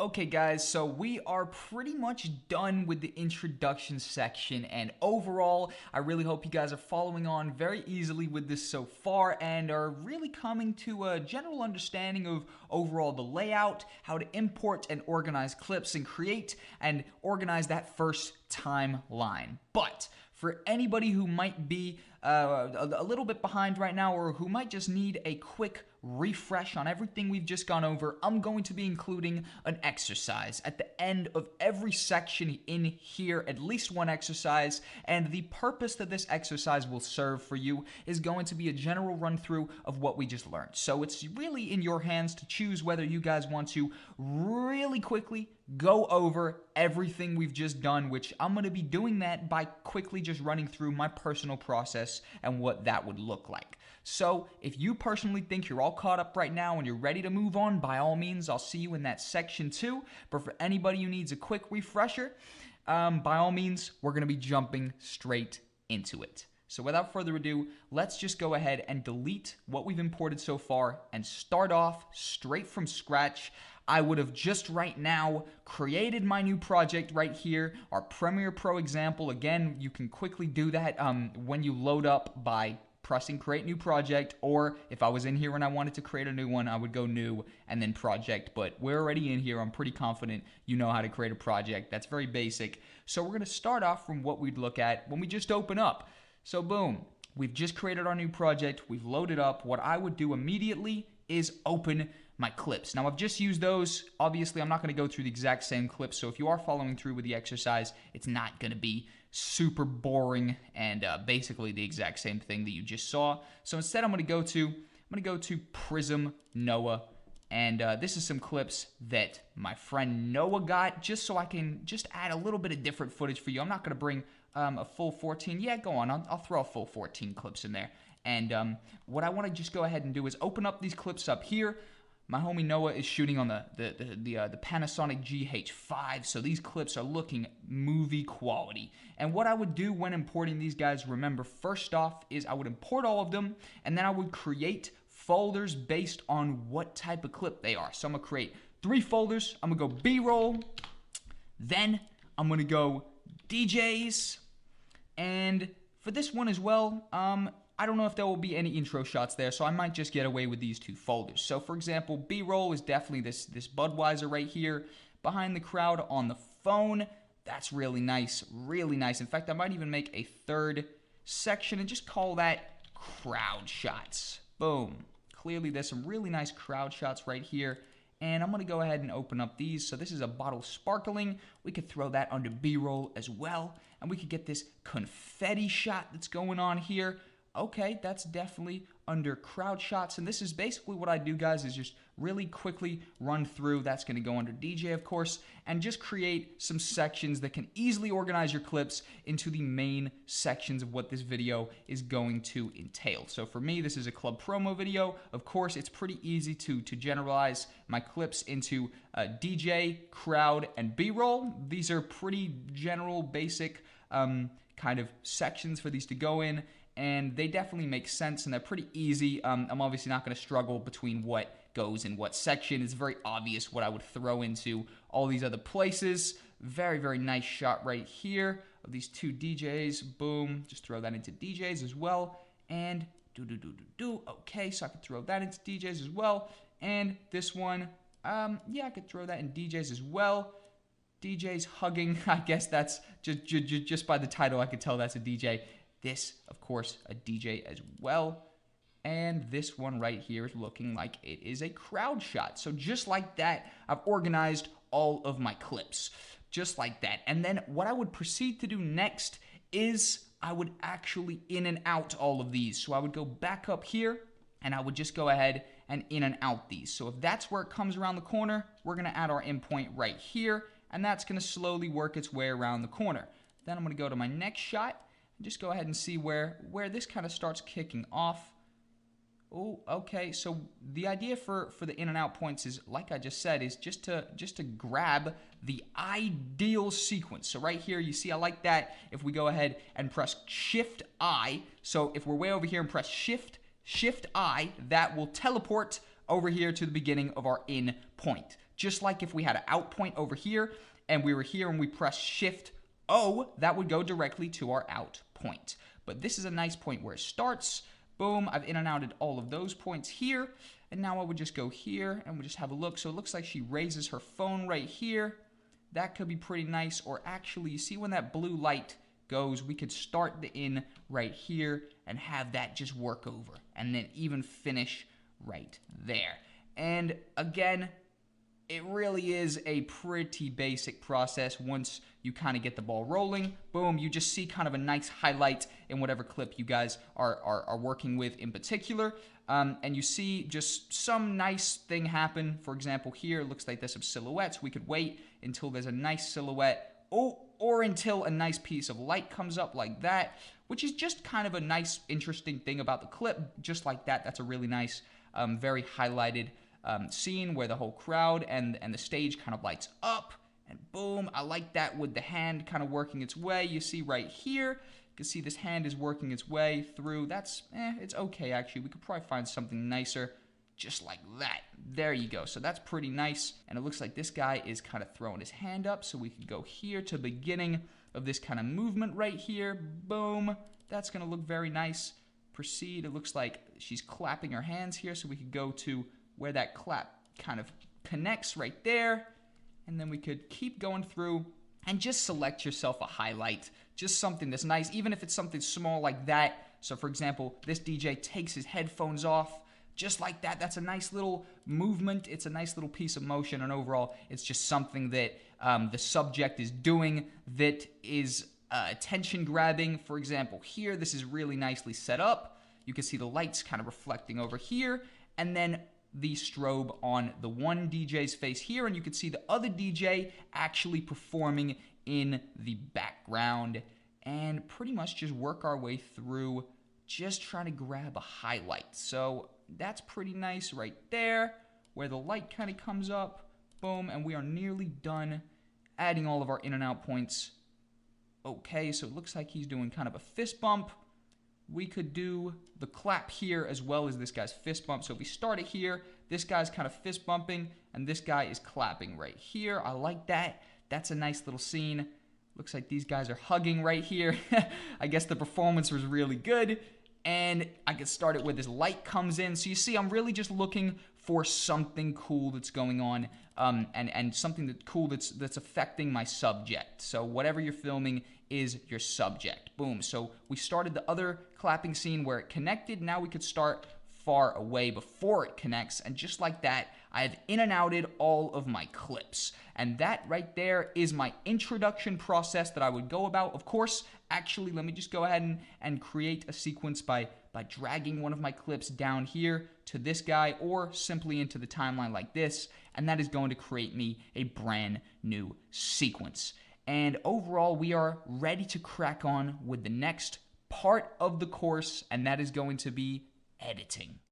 Okay guys, so we are pretty much done with the introduction section, and overall, I really hope you guys are following on very easily with this so far and are really coming to a general understanding of overall the layout, how to import and organize clips and create and organize that first timeline. But for anybody who might be a little bit behind right now, or who might just need a quick refresh on everything we've just gone over, I'm going to be including an exercise at the end of every section in here, at least one exercise, and the purpose that this exercise will serve for you is going to be a general run through of what we just learned. So it's really in your hands to choose whether you guys want to really quickly go over everything we've just done, which I'm going to be doing that by quickly just running through my personal process and what that would look like. So if you personally think you're all caught up right now and you're ready to move on, by all means, I'll see you in that section 2. But for anybody who needs a quick refresher, by all means, we're going to be jumping straight into it. So without further ado, let's just go ahead and delete what we've imported so far and start off straight from scratch. I would have just right now created my new project right here, our Premiere Pro example. Again, you can quickly do that when you load up by pressing create new project, or if I was in here and I wanted to create a new one, I would go new and then project. But we're already in here. I'm pretty confident you know how to create a project. That's very basic. So we're going to start off from what we'd look at when we just open up. So boom, we've just created our new project. We've loaded up. What I would do immediately is open my clips. Now I've just used those. Obviously, I'm not going to go through the exact same clips. So if you are following through with the exercise, it's not going to be super boring and basically the exact same thing that you just saw. So instead, I'm going to go to Prism Noah, and this is some clips that my friend Noah got, just so I can just add a little bit of different footage for you. I'm not going to bring a full 14. Yeah, go on. I'll throw a full 14 clips in there. And what I want to just go ahead and do is open up these clips up here. My homie Noah is shooting on the Panasonic GH5, so these clips are looking movie quality. And what I would do when importing these guys, remember, first off, is I would import all of them, and then I would create folders based on what type of clip they are. So I'm going to create 3 folders. I'm going to go B-roll, then I'm going to go DJs, and for this one as well, I don't know if there will be any intro shots there, so I might just get away with these 2 folders. So for example, B-roll is definitely this Budweiser right here behind the crowd on the phone. That's really nice, really nice. In fact, I might even make a 3rd section and just call that crowd shots. Boom. Clearly there's some really nice crowd shots right here. And I'm going to go ahead and open up these. So this is a bottle sparkling. We could throw that under B-roll as well. And we could get this confetti shot that's going on here. Okay, that's definitely under crowd shots, and this is basically what I do, guys, is just really quickly run through. That's going to go under DJ, of course, and just create some sections that can easily organize your clips into the main sections of what this video is going to entail. So for me, this is a club promo video. Of course, it's pretty easy to generalize my clips into DJ, crowd, and B-roll. These are pretty general, basic kind of sections for these to go in. And they definitely make sense, and they're pretty easy. I'm obviously not going to struggle between what goes in what section. It's very obvious what I would throw into all these other places. Very, very nice shot right here of these 2 DJs. Boom. Just throw that into DJs as well. And okay, so I could throw that into DJs as well. And this one, yeah, I could throw that in DJs as well. DJs hugging. I guess that's just by the title, I could tell that's a DJ. This, of course, a DJ as well. And this one right here is looking like it is a crowd shot. So just like that, I've organized all of my clips. Just like that. And then what I would proceed to do next is I would actually in and out all of these. So I would go back up here, and I would just go ahead and in and out these. So if that's where it comes around the corner, we're going to add our in point right here. And that's going to slowly work its way around the corner. Then I'm going to go to my next shot. Just go ahead and see where this kind of starts kicking off. Oh, okay. So the idea for the in and out points is, like I just said, is just to grab the ideal sequence. So right here, you see I like that. If we go ahead and press Shift I, so if we're way over here and press Shift I, that will teleport over here to the beginning of our in point. Just like if we had an out point over here and we were here and we press Shift O, that would go directly to our out point. But this is a nice point where it starts. Boom, I've in and outed all of those points here. And now I would just go here and we'll just have a look. So it looks like she raises her phone right here. That could be pretty nice. Or actually, you see when that blue light goes, we could start the in right here and have that just work over. And then even finish right there. And again, it really is a pretty basic process. Once you kind of get the ball rolling, boom, you just see kind of a nice highlight in whatever clip you guys are working with in particular. And you see just some nice thing happen. For example, here, it looks like there's some silhouettes. We could wait until there's a nice silhouette, or until a nice piece of light comes up like that, which is just kind of a nice, interesting thing about the clip. Just like that, that's a really nice, very highlighted scene where the whole crowd and the stage kind of lights up, and boom, I like that with the hand kind of working its way. You see right here, you can see this hand is working its way through. That's, it's okay actually. We could probably find something nicer just like that. There you go. So that's pretty nice. And it looks like this guy is kind of throwing his hand up, so we could go here to the beginning of this kind of movement right here. Boom. That's going to look very nice. Proceed. It looks like she's clapping her hands here, so we could go to where that clap kind of connects right there. And then we could keep going through and just select yourself a highlight, just something that's nice, even if it's something small like that. So for example, this DJ takes his headphones off, just like that. That's a nice little movement. It's a nice little piece of motion, and overall, it's just something that the subject is doing that is attention grabbing. For example, here, this is really nicely set up. You can see the lights kind of reflecting over here, and then the strobe on the one DJ's face here, and you can see the other DJ actually performing in the background, and pretty much just work our way through just trying to grab a highlight. So that's pretty nice right there, where the light kind of comes up, boom, and we are nearly done adding all of our in and out points. Okay, so it looks like he's doing kind of a fist bump. We could do the clap here as well as this guy's fist bump. So if we start it here, this guy's kind of fist bumping, and this guy is clapping right here. I like that. That's a nice little scene. Looks like these guys are hugging right here. I guess the performance was really good. And I could start it where this light comes in. So you see, I'm really just looking for something cool that's going on, and something that's cool that's affecting my subject. So whatever you're filming is your subject. Boom. So we started the other clapping scene where it connected. Now we could start far away before it connects, and just like that, I have in and outed all of my clips. And that right there is my introduction process that I would go about. Of course, actually, let me just go ahead and create a sequence by dragging one of my clips down here to this guy, or simply into the timeline like this, and that is going to create me a brand new sequence. And overall, we are ready to crack on with the next part of the course, and that is going to be editing.